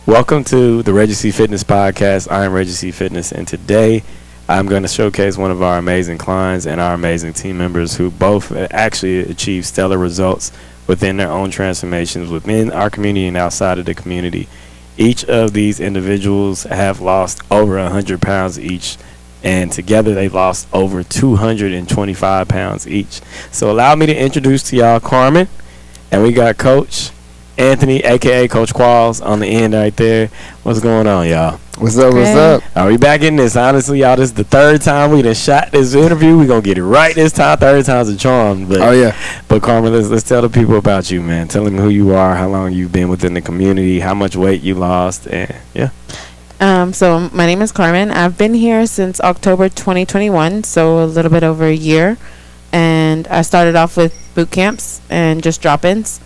Welcome to the Reggie Fitness Podcast. I am Reggie Fitness, and today I'm going to showcase one of our amazing clients and our amazing team members who both actually achieved stellar results within their own transformations within our community and outside of the community. Each of these individuals have lost over 100 pounds each, and together they've lost over 225 pounds each. So allow me to introduce to y'all Carmen, and we got Coach Anthony, aka Coach Qualls, on the end right there. What's going on, y'all? What's up? What's up? Are we back in this? Honestly, y'all, this is the third time we done shot this interview. We gonna get it right this time. Third time's a charm. But, oh yeah. But Carmen, let's tell the people about you, man. Tell them who you are, how long you've been within the community, how much weight you lost, and yeah. So my name is Carmen. I've been here since October 2021, so a little bit over a year. And I started off with boot camps and just drop-ins.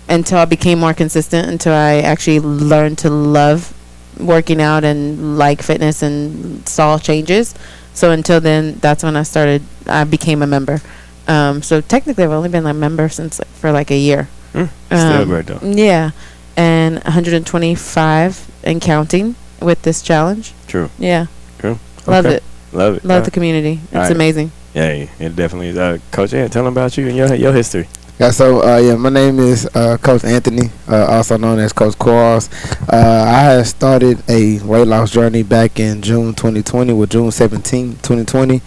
Until I became more consistent, until I actually learned to love working out and like fitness and saw changes. So until then, that's when I became a member. So technically I've only been a member since for like a year. Still great though. Yeah. And 125 and counting with this challenge. True. Yeah. True. Love okay. it. Love it. Love the community. It's right. amazing. Yeah, it definitely is. Coach, tell them about you and your history. Yeah, so my name is Coach Anthony, also known as Coach Qualls. I had started a weight loss journey back in June 2020, with June 17, 2020.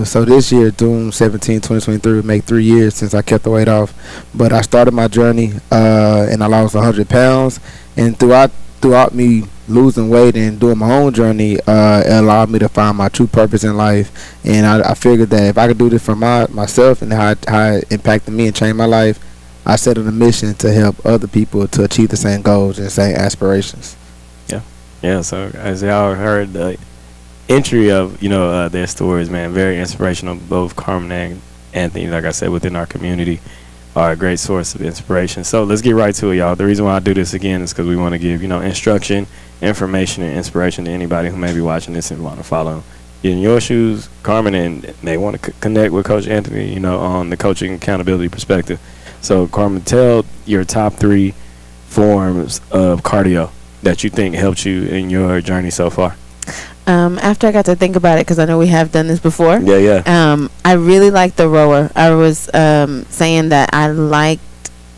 So this year, June 17, 2023, would make 3 years since I kept the weight off. But I started my journey and I lost 100 pounds. And throughout me losing weight and doing my own journey, it allowed me to find my true purpose in life. And I figured that if I could do this for myself and how it impacted me and changed my life, I set on a mission to help other people to achieve the same goals and same aspirations. Yeah. So as y'all heard the entry of their stories, man, very inspirational. Both Carmen and Anthony, like I said, within our community, are a great source of inspiration. So let's get right to it, y'all. The reason why I do this again is because we want to give instruction, information, and inspiration to anybody who may be watching this and want to follow in your shoes, Carmen, and they want to connect with Coach Anthony, on the coaching accountability perspective. So Carmen, tell your top 3 forms of cardio that you think helped you in your journey so far. After I got to think about it, because I know we have done this before. Yeah. I really liked the rower. I was saying that I liked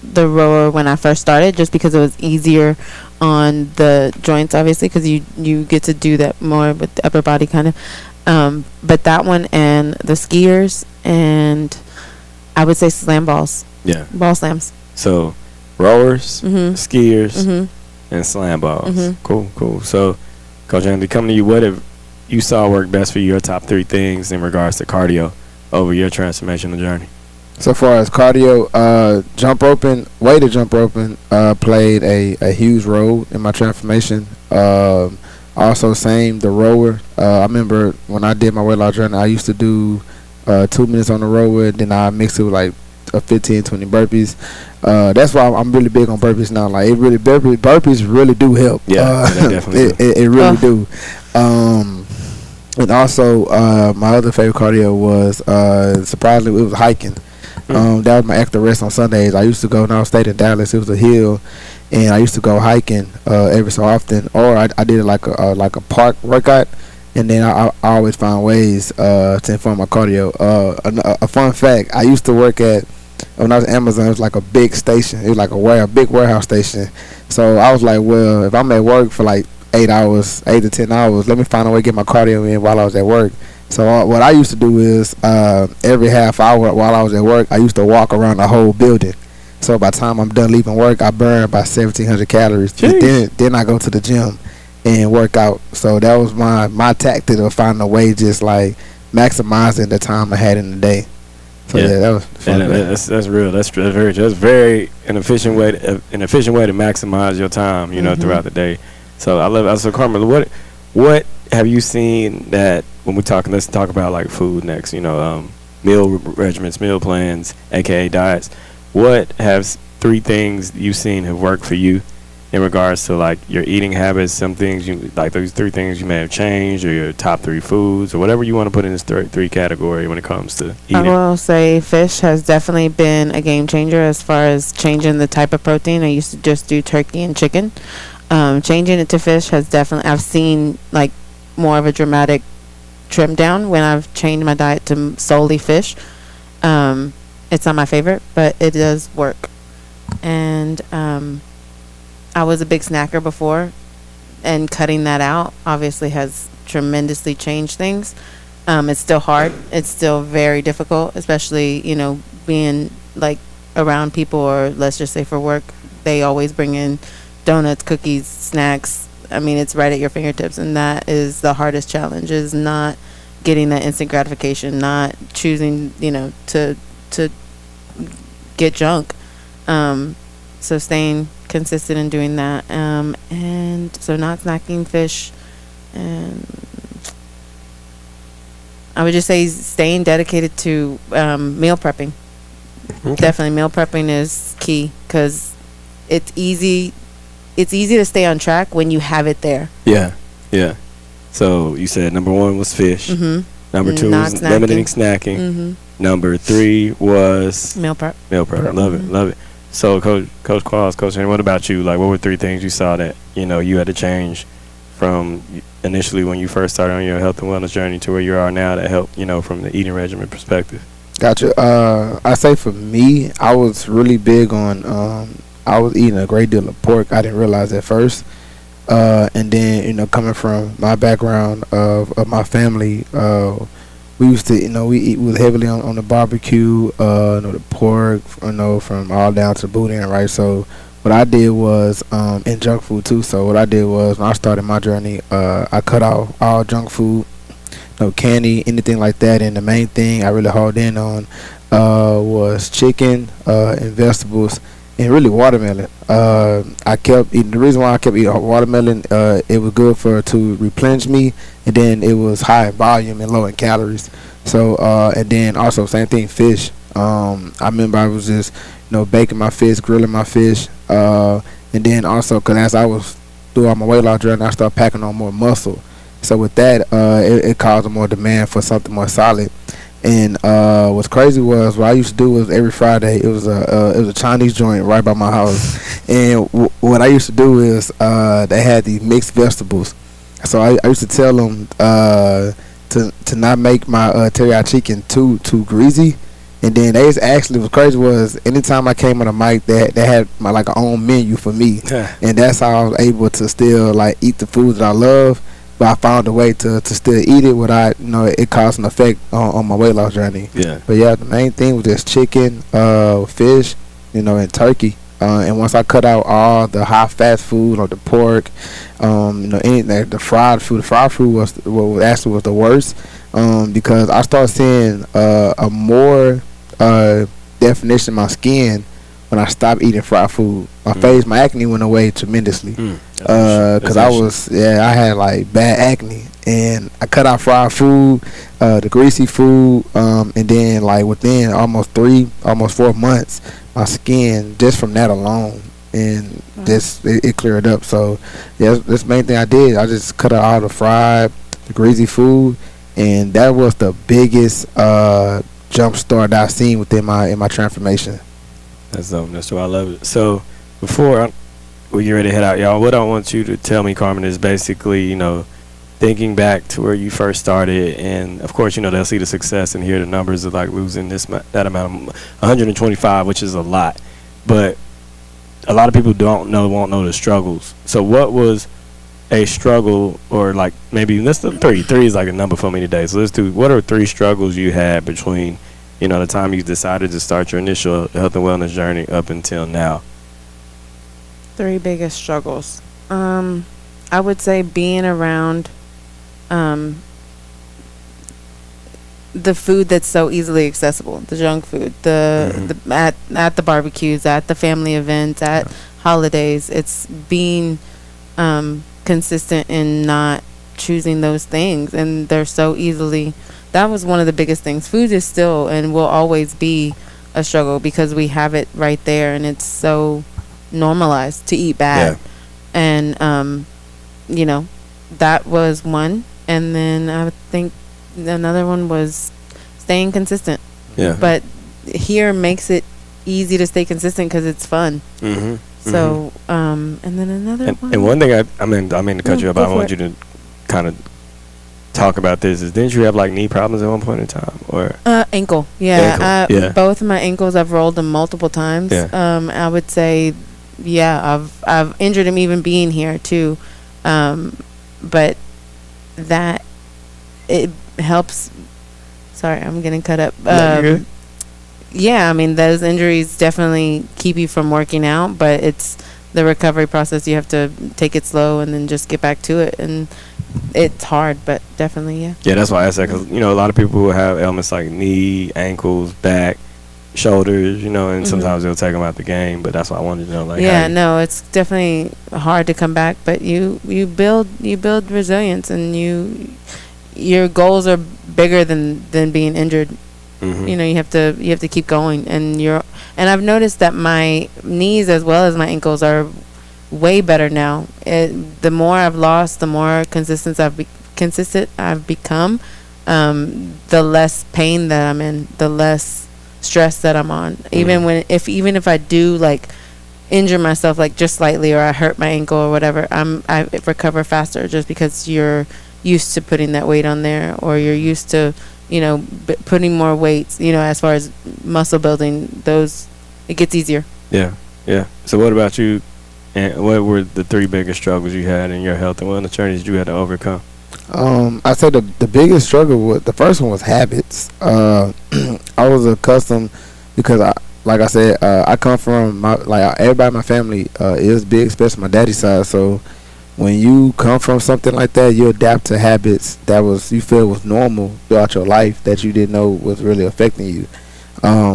the rower when I first started, just because it was easier on the joints, obviously, because you get to do that more with the upper body kind of. But that one and the skiers, and I would say slam balls. Yeah. Ball slams. So rowers, skiers, and slam balls. Cool. So Coach Andy, coming to you, what have you saw work best for your top 3 things in regards to cardio over your transformational journey? So far as cardio, weighted jump roping played a huge role in my transformation. Also, the rower. I remember when I did my weight loss journey, I used to do 2 minutes on the rower, then I mixed it with like 15, 20 burpees. That's why I'm really big on burpees now. Like burpees really do help. Yeah, they definitely do. It really do. And also, my other favorite cardio was surprisingly it was hiking. That was my extra rest on Sundays. I used to go downstate in Dallas. It was a hill, and I used to go hiking every so often. Or I did it like a park workout, and then I always find ways to inform my cardio. A fun fact: I used to work at, when I was at Amazon, it was like a big station. It was like a big warehouse station. So I was like, well, if I'm at work for like 8 to 10 hours, let me find a way to get my cardio in while I was at work. So what I used to do is every half hour while I was at work, I used to walk around the whole building. So by the time I'm done leaving work, I burn about 1,700 calories. Then I go to the gym and work out. So that was my tactic of finding a way, just like maximizing the time I had in the day. So yeah, that was fun. And that's real. That's very an efficient way to maximize your time, throughout the day. So I love it. So Carmen, what have you seen that when we're talking? Let's talk about like food next. Meal regimens, meal plans, aka diets. What have 3 things you've seen have worked for you in regards to like your eating habits, some things you like, those three things you may have changed, or your top three foods, or whatever you want to put in this three category when it comes to I eating? will say fish has definitely been a game changer as far as changing the type of protein. I used to just do turkey and chicken. Changing it to fish has definitely, I've seen like more of a dramatic trim down when I've changed my diet to solely fish. It's not my favorite, but it does work. And I was a big snacker before, and cutting that out obviously has tremendously changed things. It's still hard. It's still very difficult, especially, being like around people, or let's just say for work, they always bring in donuts, cookies, snacks. I mean, it's right at your fingertips, and that is the hardest challenge, is not getting that instant gratification, not choosing, to get junk. So staying consistent in doing that. And so not snacking fish. And I would just say staying dedicated to meal prepping. Okay. Definitely meal prepping is key, because it's easy to stay on track when you have it there. Yeah. So you said number 1 was fish. Mm-hmm. Number 2 Not was snacking. limiting snacking. Mm-hmm. Number 3 was Meal prep. Love it. So Coach Qualls, Coach Henry, what about you? Like, what were 3 things you saw that you had to change from initially when you first started on your health and wellness journey to where you are now, that helped from the eating regimen perspective? Gotcha. I say for me, I was really big on. I was eating a great deal of pork. I didn't realize at first, and then coming from my background of my family, we used to we was heavily on the barbecue, the pork, from all down to the boudin, right? So what I did was, and junk food too. So what I did was, when I started my journey, I cut out all junk food, no candy, anything like that. And the main thing I really hauled in on was chicken and vegetables, and really watermelon. I kept eating. The reason why I kept eating watermelon, it was good to replenish me, and then it was high in volume and low in calories. So and then also same thing, fish. I remember I was just baking my fish, grilling my fish, and then also because as I was doing my weight loss journey, I started packing on more muscle. So with that, it caused a more demand for something more solid. And what's crazy was, what I used to do was every Friday, it was a Chinese joint right by my house, and what I used to do is they had these mixed vegetables. So I used to tell them to not make my teriyaki chicken too greasy. And then they actually, what's crazy was, anytime I came on the mic, they had my like an own menu for me, and that's how I was able to still like eat the foods that I love. But I found a way to still eat it without it caused an effect on my weight loss journey. Yeah. But yeah, the main thing was just chicken, fish, and turkey. And once I cut out all the high fat food, or the pork, anything, the fried food. The fried food was the worst, because I started seeing a more definition in my skin when I stopped eating fried food. My acne went away tremendously. Because I had like bad acne, and I cut out fried food, the greasy food, and then like within almost 4 months, my skin, just from that alone, and it cleared up. So yeah, that's the main thing I did. I just cut out all the fried, the greasy food, and that was the biggest jump start that I've seen within my transformation. That's dope. That's why I love it. So before we get ready to head out, y'all, what I want you to tell me, Carmen, is basically, thinking back to where you first started, and of course, they'll see the success and hear the numbers of like losing that amount, 125, which is a lot, but a lot of people won't know the struggles. So what was a struggle, or like maybe let's do 3 is like a number for me today. So let's do, what are 3 struggles you had between the time you decided to start your initial health and wellness journey up until now? 3 biggest struggles. I would say being around the food that's so easily accessible, the junk food, at the barbecues, at the family events, at holidays. It's being consistent in not choosing those things, and they're so easily. That was one of the biggest things. Food is still and will always be a struggle, because we have it right there, and it's so normalized to eat bad. and you know, that was one. And then I would think another one was staying consistent. Yeah. But here makes it easy to stay consistent because it's fun. Mm-hmm. So, and then another one. And one thing I mean to cut you up. I want you to kind of talk about this. Is didn't you have like knee problems at one point in time, or ankle? Yeah, Ankle, yeah. Both of my ankles, I've rolled them multiple times. Yeah. I would say, yeah, I've injured them even being here too. But that it helps. Sorry, I'm getting cut up. Yeah, I mean, those injuries definitely keep you from working out, but it's the recovery process. You have to take it slow and then just get back to it. And it's hard, but definitely, yeah. Yeah, that's why I said, because, you know, a lot of people who have ailments like knee, ankles, back, shoulders, you know, and sometimes they'll take them out the game. But that's why I wanted to know, like, yeah, no, it's definitely hard to come back, but you build resilience, and your goals are bigger than being injured. You know, you have to keep going, and I've noticed that my knees as well as my ankles are way better now. The more I've lost, the more consistent I've become. The less pain that I'm in, the less stress that I'm on. Even if I do like injure myself like just slightly, or I hurt my ankle or whatever, I recover faster, just because you're used to putting that weight on there, or you're used to, you know, putting more weights, you know, as far as muscle building, it gets easier. Yeah. So what about you, and what were the 3 biggest struggles you had in your health, and what the journeys you had to overcome? I said the biggest struggle the first one was habits. I was accustomed, because I come from everybody in my family is big, especially my daddy's side. So when you come from something like that, you adapt to habits that you feel was normal throughout your life, that you didn't know was really affecting you.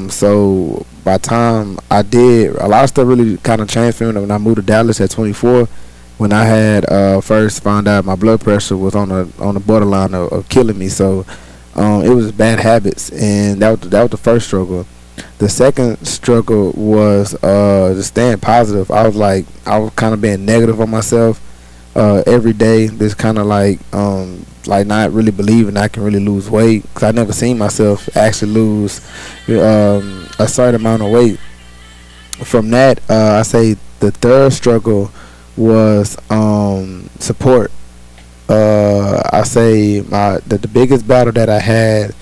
So by the time I did, a lot of stuff really kind of changed for me when I moved to Dallas at 24. When I had first found out my blood pressure was on the borderline of killing me. So it was bad habits, and that was the first struggle. The second struggle was just staying positive. I was kind of being negative on myself every day. This kind of like not really believing I can really lose weight, because I never seen myself actually lose a certain amount of weight. From that, I say the third struggle was support. I say the biggest battle that I had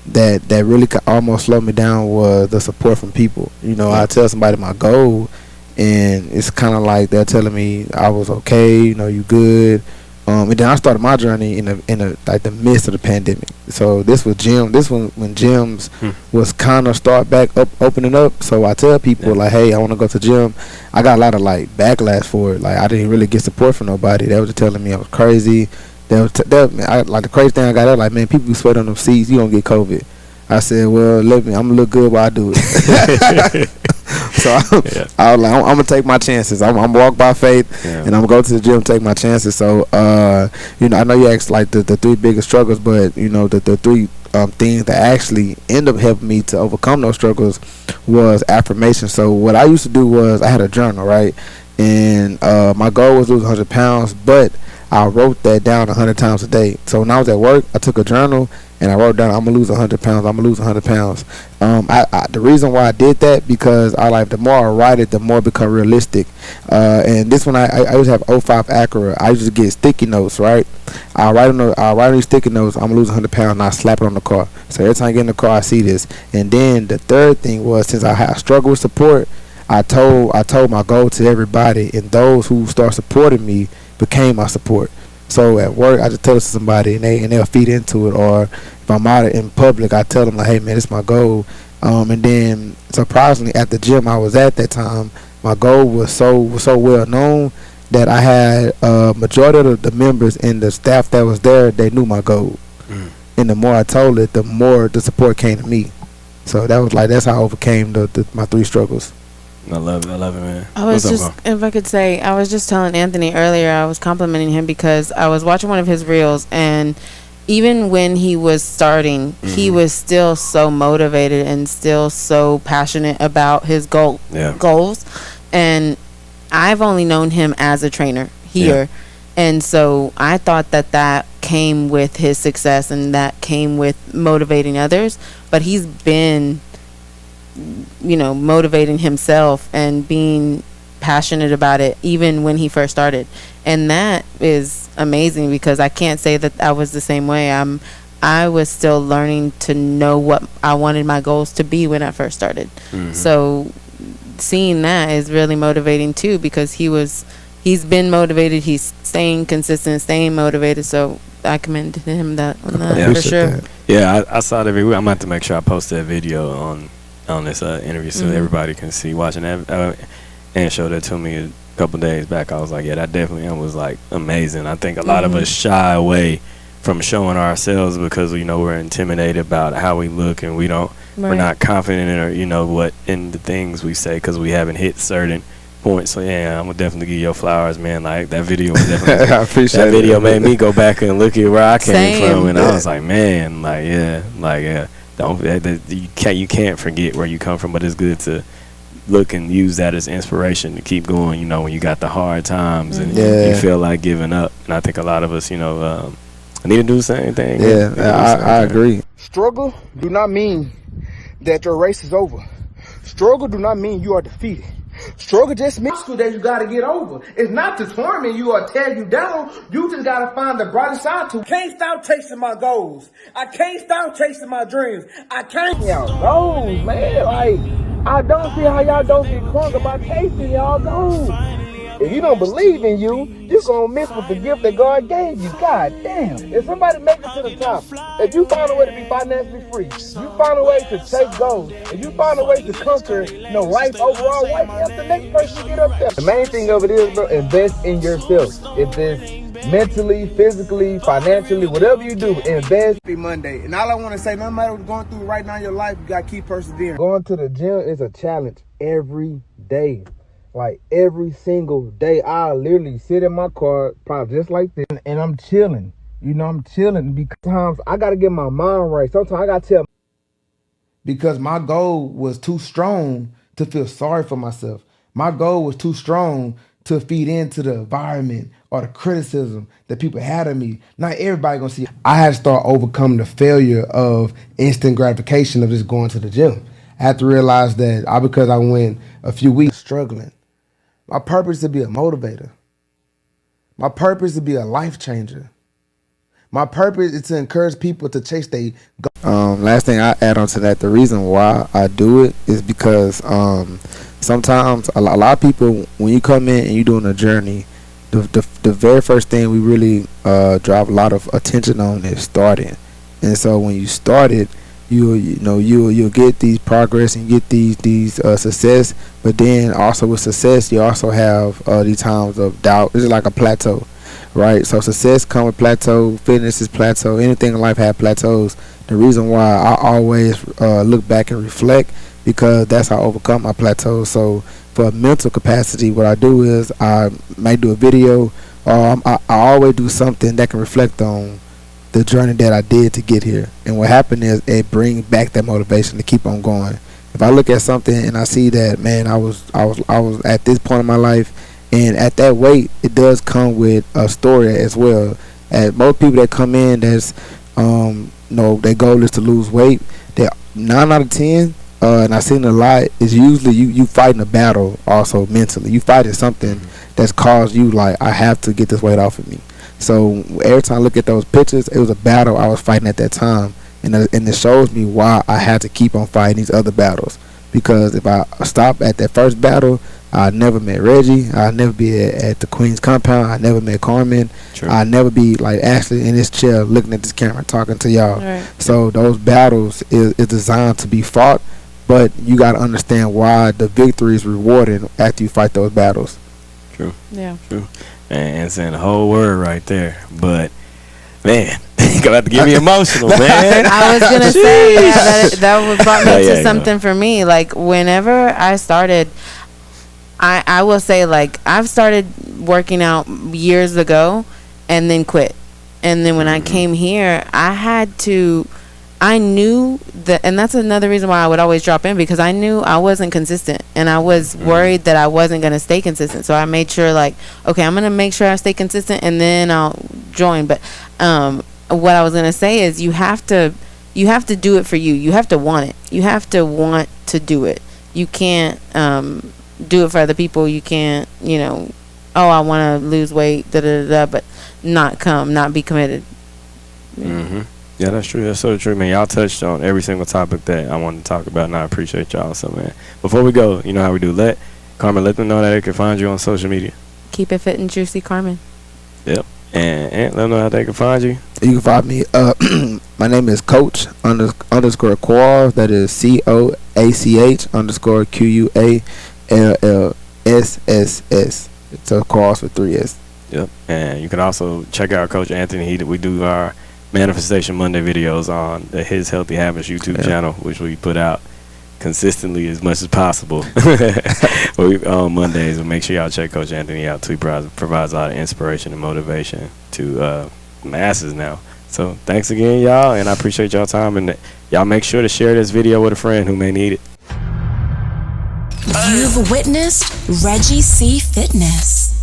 that really almost slowed me down was the support from people. You know, I tell somebody my goal, and it's kind of like they're telling me I was okay, you know, you good. And then I started my journey in the midst of the pandemic. So this was when gyms was kind of start back opening up. So I tell people like, hey, I want to go to the gym. I got a lot of like backlash for it. Like, I didn't really get support from nobody. They was telling me I was crazy. The crazy thing I got out, like, man, people sweat on them seats, you don't get COVID. I said, well, I'm gonna look good while I do it. So I was like, I'm gonna take my chances. I'm gonna walk by faith, and I'm gonna go to the gym, take my chances. So you know, I know you asked like the 3 biggest struggles, but you know, the 3 things that actually end up helping me to overcome those struggles was affirmation. So what I used to do was I had a journal, right, and my goal was to lose 100 pounds, but I wrote that down 100 times a day. So when I was at work, I took a journal and I wrote down, I'm gonna lose 100 pounds. I'm gonna lose 100 pounds. The reason why I did that, because the more I write it, the more it become realistic. And this one, I used to have 05 Acura. I used to get sticky notes, right? I write on these sticky notes, I'm gonna lose 100 pounds, and I slap it on the car. So every time I get in the car, I see this. And then the third thing was, since I struggled with support, I told my goal to everybody, and those who start supporting me became my support. So at work, I just tell it to somebody, and they'll feed into it. Or if I'm out in public, I tell them like, hey man, it's my goal. And then surprisingly, at the gym I was at that time, my goal was so well known that I had majority of the members and the staff that was there, they knew my goal. And the more I told it, the more the support came to me. So that's how I overcame my 3 struggles. I love it, man. If I could say, I was just telling Anthony earlier, I was complimenting him because I was watching one of his reels, and even when he was starting, he was still so motivated and still so passionate about his goals. And I've only known him as a trainer here. And so I thought that came with his success and that came with motivating others. But he's been, motivating himself and being passionate about it even when he first started. And that is amazing because I can't say that I was the same way. I was still learning to know what I wanted my goals to be when I first started. Mm-hmm. So seeing that is really motivating too because he's been motivated, he's staying consistent, staying motivated. So I commend him on that for sure. Yeah, I saw that video. I'm gonna have to make sure I post that video on this interview so everybody can see watching that. And showed that to me a couple days back. I was like, yeah, that definitely was like amazing. I think a lot of us shy away from showing ourselves because we're intimidated about how we look and we're not confident in what in the things we say because we haven't hit certain points. So yeah, I'm gonna definitely give your flowers, man. Like that video was definitely I appreciate that video made me go back and look at where I came from, and I was like, man, you can't forget where you come from, but it's good to look and use that as inspiration to keep going, when you got the hard times and you feel like giving up. And I think a lot of us, need to do the same thing. Yeah, I agree. Struggle do not mean that your race is over. Struggle do not mean you are defeated. Struggle just means that you gotta get over. It's not to torment you or tear you down. You just gotta find the brighter side to. Can't stop chasing my goals. I can't stop chasing my dreams. I can't. Y'all goals, man. I don't see how y'all don't get crunk about chasing y'all goals. If you don't believe in you, you're gonna miss with the gift that God gave you. God damn. If somebody makes it to the top, if you find a way to be financially free, you find a way to chase goals, if you find a way to conquer, life overall, why can't the next person get up there? The main thing of it is, bro, invest in yourself. If it's mentally, physically, financially, whatever you do, invest. Be Monday. And all I want to say, no matter what's going through right now in your life, you got to keep persevering. Going to the gym is a challenge every day. Like every single day, I literally sit in my car, probably just like this, and I'm chilling. I'm chilling because sometimes I got to get my mind right. Sometimes I got to tell because my goal was too strong to feel sorry for myself. My goal was too strong to feed into the environment or the criticism that people had of me. Not everybody gonna see it. I had to start overcoming the failure of instant gratification of just going to the gym. I had to realize that because I went a few weeks struggling. My purpose is to be a motivator. My purpose is to be a life changer. My purpose is to encourage people to chase their goals. Last thing I add on to that, the reason why I do it is because sometimes a lot of people, when you come in and you're doing a journey, the very first thing we really drive a lot of attention on is starting. And so when you start it, you'll get these progress and get these success, but then also with success you also have these times of doubt. It's like a plateau, right? So success comes with plateau, fitness is plateau, anything in life have plateaus. The reason why I always look back and reflect, because that's how I overcome my plateaus. So for mental capacity, what I do is I might do a video, or I always do something that can reflect on the journey that I did to get here. And what happened is it brings back that motivation to keep on going. If I look at something and I see that, man, I was at this point in my life, and at that weight, it does come with a story as well. And most people that come in, that's their goal is to lose weight. That 9 out of 10, and I've seen a lot, is usually you fighting a battle also mentally. You fighting something that's caused you like, I have to get this weight off of me. So every time I look at those pictures, it was a battle I was fighting at that time. And it shows me why I had to keep on fighting these other battles. Because if I stop at that first battle, I'd never met Reggie. I'd never be at the Queen's compound. I'd never met Carmen. True. I'd never be like actually in this chair looking at this camera talking to y'all. Right. So those battles is designed to be fought, but you got to understand why the victory is rewarding after you fight those battles. True. Yeah. True. And saying the whole word right there. But, man, you're going to have to get me emotional, man. I was going to say, that brought me to something for me. Like, whenever I started, I will say, like, I've started working out years ago and then quit. And then when I came here, I had to I knew that, and that's another reason why I would always drop in, because I knew I wasn't consistent, and I was worried that I wasn't going to stay consistent. So I made sure, like, okay, I'm going to make sure I stay consistent, and then I'll join. But what I was going to say is you have to do it for you. You have to want it. You have to want to do it. You can't do it for other people. You can't, oh, I want to lose weight, but not be committed. Mm-hmm. Yeah, that's true. That's so true, man. Y'all touched on every single topic that I wanted to talk about, and I appreciate y'all. So, man, before we go, you know how we do. Carmen, let them know that they can find you on social media. Keep it fit and juicy, Carmen. Yep. And let them know how they can find you. You can find me. My name is Coach _Qualls. That is COACH_QUALLSSS. So Qualls with 3 S. Yep. And you can also check out Coach Anthony. We do our Manifestation Monday videos on His Healthy Habits YouTube channel, which we put out consistently as much as possible on Mondays. And make sure y'all check Coach Anthony out too. He provides a lot of inspiration and motivation to masses now. So thanks again, y'all, and I appreciate y'all time. And y'all make sure to share this video with a friend who may need it. You've witnessed Reggie C. Fitness.